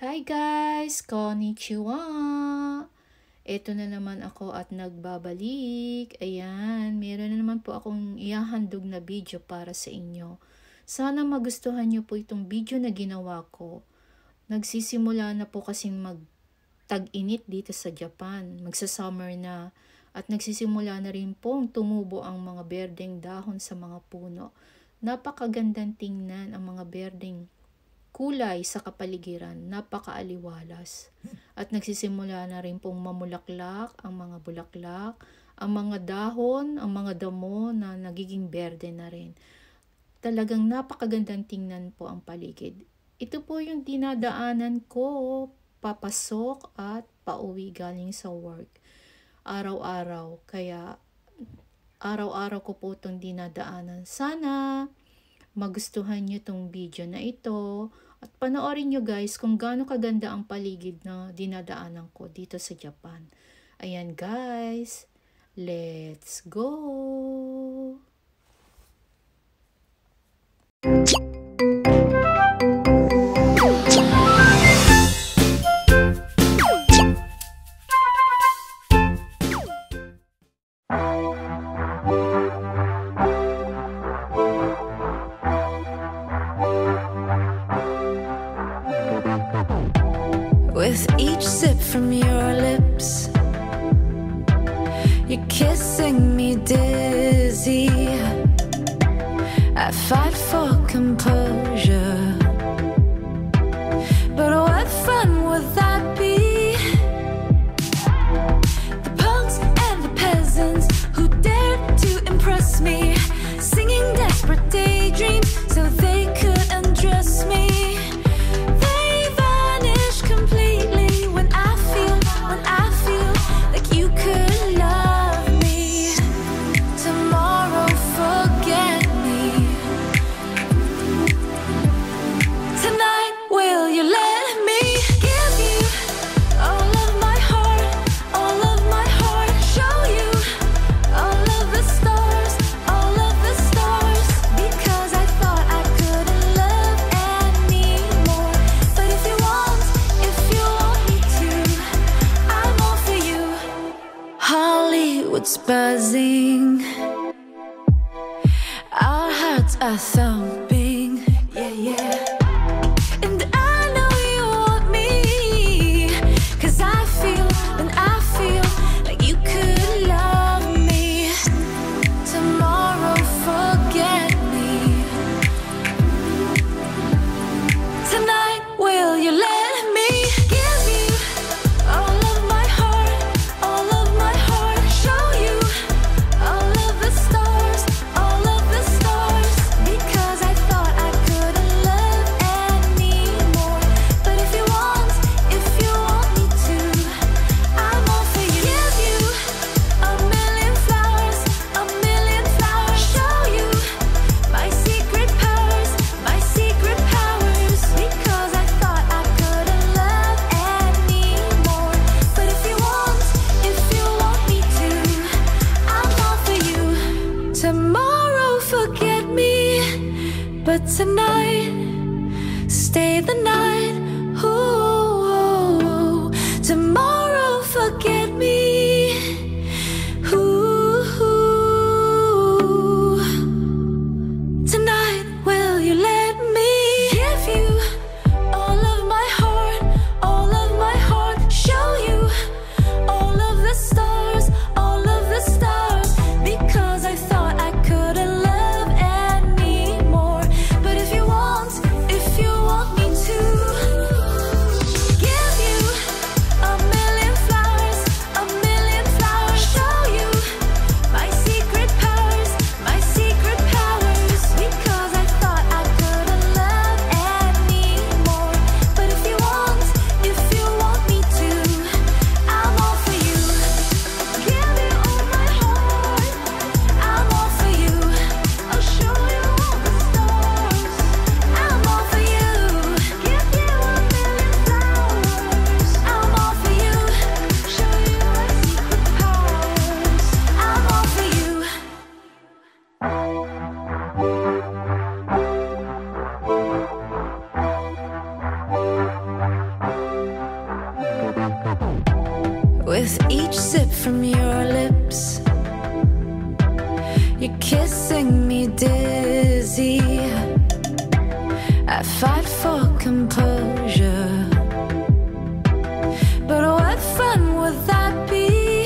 Hi guys! Konnichiwa! Ito na naman ako at nagbabalik. Ayan, meron na naman po akong ihahandog na video para sa inyo. Sana magustuhan nyo po itong video na ginawa ko. Nagsisimula na po kasing tag-init dito sa Japan. Magsa-summer na. At nagsisimula na rin pong tumubo ang mga berdeng dahon sa mga puno. Napakagandang tingnan ang mga berdeng kulay sa kapaligiran, napakaaliwalas. At nagsisimula na rin pong mamulaklak ang mga bulaklak, ang mga dahon, ang mga damo na nagiging berde na rin. Talagang napakagandang tingnan po ang paligid. Ito po yung dinadaanan ko papasok at pauwi galing sa work. Araw-araw, kaya araw-araw ko po itong dinadaanan. Sana magustuhan nyo itong video na ito at panoorin nyo guys kung gaano kaganda ang paligid na dinadaanan ko dito sa Japan. Ayan guys, let's go! With each sip from your lips, you're kissing me dizzy. I fight for composure, but what fun would that be? The punks and the peasants who dared to impress me, singing desperate daydreams so they could undress me. It's buzzing, our hearts are thumping, yeah, yeah. And I know you want me, 'cause I feel like you could love me. Tomorrow forget me. Tonight will you let me give you all of my heart, all of my heart? But tonight, stay the night. Ooh, tomorrow forget me. Ooh, tonight will you let me give you all of my heart, all of my heart? Show you all of the stars, all of the stars, because I thought I couldn't love anymore. But if you With each sip from your lips, you're kissing me dizzy. I fight for composure, but what fun would that be?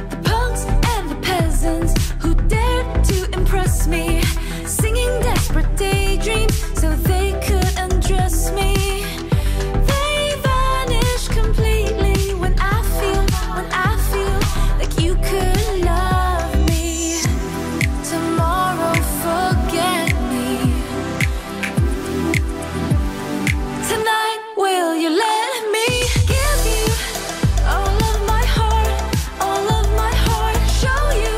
The punks and the peasants who dared to impress me, singing desperate daydreams so they could undress me. They vanish completely when I feel like you could love me. Tomorrow, forget me. Tonight, will you let me give you all of my heart, all of my heart? Show you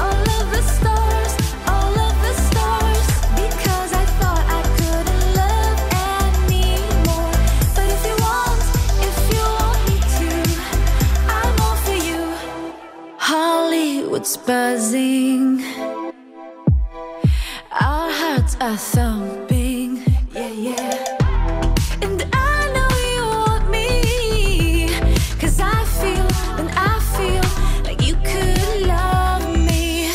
all of the stars, all of the stars. Because I thought I couldn't love anymore. But if you want me to, I'm all for you. Hollywood's buzzing, our hearts are thumping, yeah, yeah. And I know you want me, 'cause I feel like you could love me.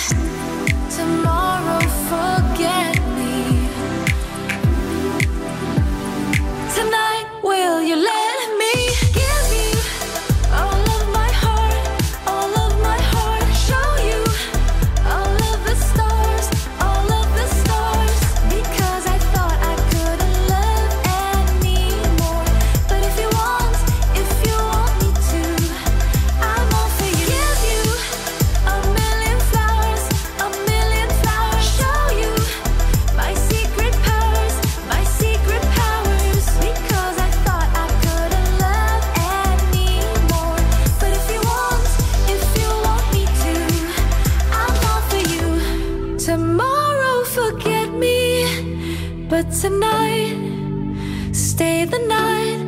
Tomorrow, forget me. Tonight, will you let me give you all of my heart, all of my heart? Show you all of the stars, all of the stars. Because I thought I couldn't love anymore. But if you want me to, I'm all for you. Give you a million flowers, a million flowers. Show you my secret powers, my secret powers. Because I thought I couldn't love anymore. But if you want me to, I'm all for you. Tomorrow, forget me, but tonight, stay the night.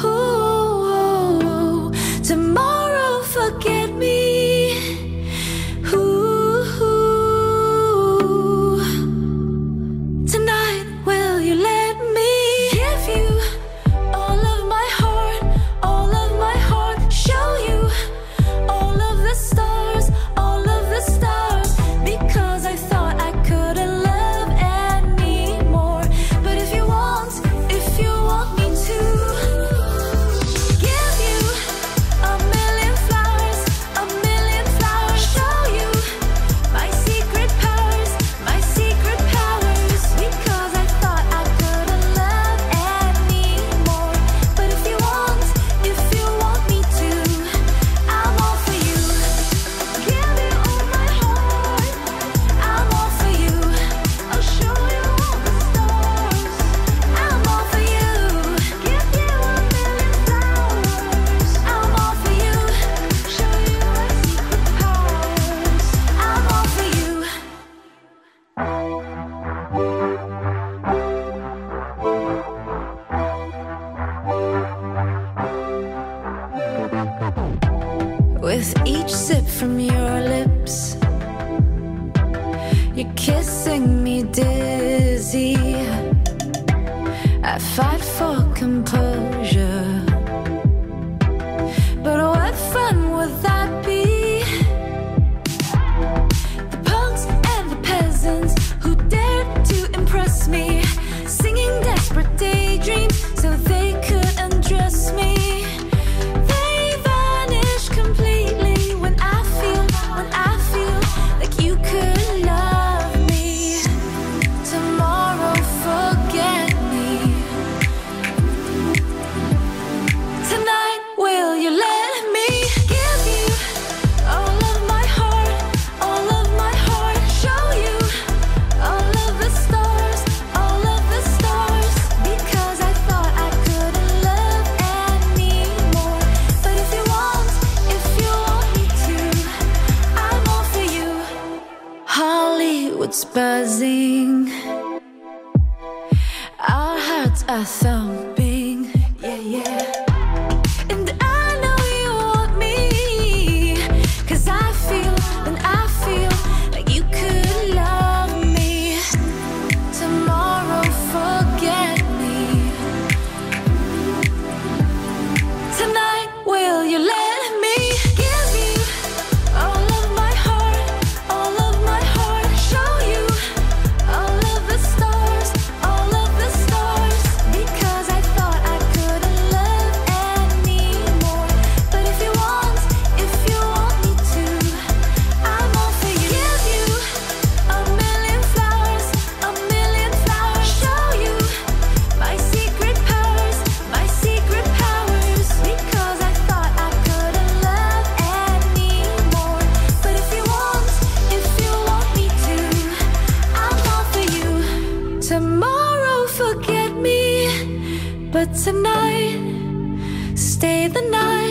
Ooh, tomorrow, forget me. Ooh, tonight, will you let me give you all of my heart, all of my heart? Show you all of the stars, all of the stars. Because I thought I couldn't love anymore. But if you want me to, give you a million flowers, a million flowers. Show you my secret powers, my secret powers. Because I thought I couldn't love anymore. But if you want me to, I'm all for you. Give you all my heart, I'm all for you. I'll show you all the stars, I'm all for you. Give you a million flowers, I'm all for you. Show you my secret powers, I'm all for you. With each sip from your lips, you're kissing me dizzy. I fight for composure, but what fun would that be? The punks and the peasants who dared to impress me, singing desperate daydreams so they could undress me. They vanish completely when I feel like you could love me. Tomorrow, forget me. Tonight, will you let me give you all of my heart, all of my heart? Show you all of the stars, all of the stars. Because I thought I couldn't love anymore. But if you want me to, I'm all for you. Hollywood's buzzing, our hearts are thumping, yeah, yeah. And I know you want me, 'cause I feel like you could love me. Tomorrow, forget me. Tonight, But tonight, stay the night.